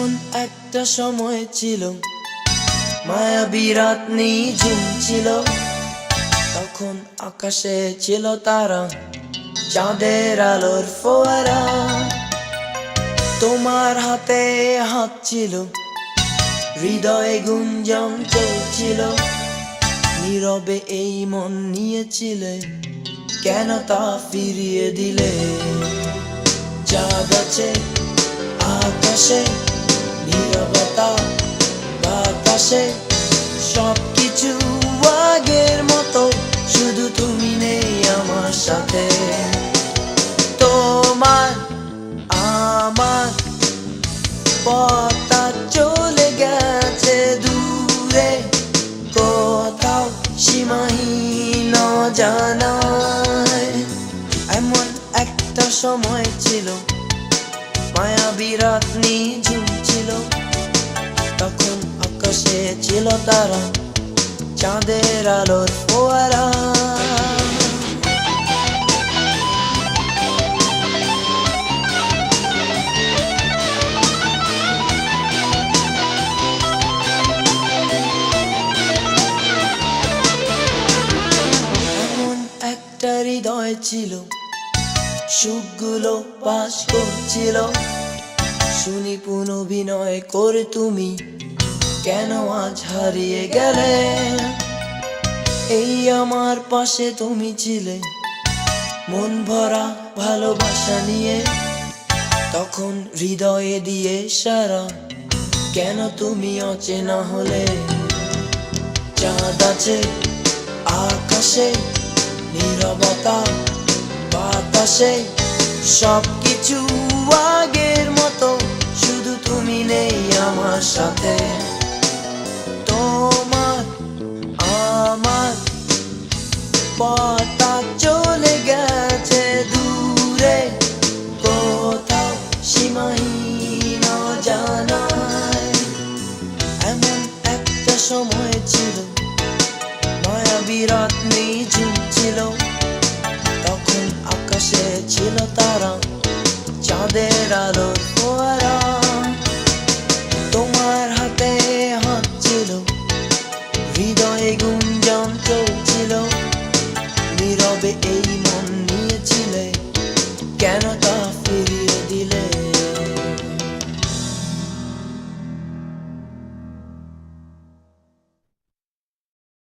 এমন একটা সময় ছিল, মায়াবী রাত নিঝুম ছিল। তখন আকাশে ছিল তারা, চাঁদের আলোর ফোয়ারা। তোমার হাতে হাত ছিল, হৃদয়ে গুঞ্জন চলছিল। নীরবে এই মন নিয়েছিলে, কেন তা ফিরিয়ে দিলে? চাঁদ আছে আকাশে, নীরবতা বাতাসে, সবকিছু আগের মতো, শুধু তুমি নেই আমার সাথে। তোমার আমার পথটা চলে গেছে দূরে, কোথাও সীমাহীন জানায়। এমন একটা সময় ছিল, মায়াবী রাত নিঝুম ছিল। তখন আকাশে ছিল তারা, চাঁদের আলোর ফোয়ারা। এমন একটা হৃদয় ছিল, সুখগুলো পাশ করছিল। শুনি পুনঃঅভিনয় করে তুমি, কেন আজ হারিয়ে গেলে? এই আমার পাশে তুমি ছিলে, মন ভরা ভালোবাসা নিয়ে। তখন হৃদয়ে দিয়ে সারা, কেন তুমি অচেনা হলে? চাঁদ আছে আকাশে, নীরবতা বাতাসে, সবকিছু আগের মতো, শুধু তুমি নেই আমার সাথে। তোমার আমার পথটা চলে গেছে দূরে, কোথাও সীমাহীন জানায়। এমন একটা সময় ছিল, মায়াবী রাত নিঝুম ছিল। তখন আকাশে ছিল তারা, চাঁদের আলোর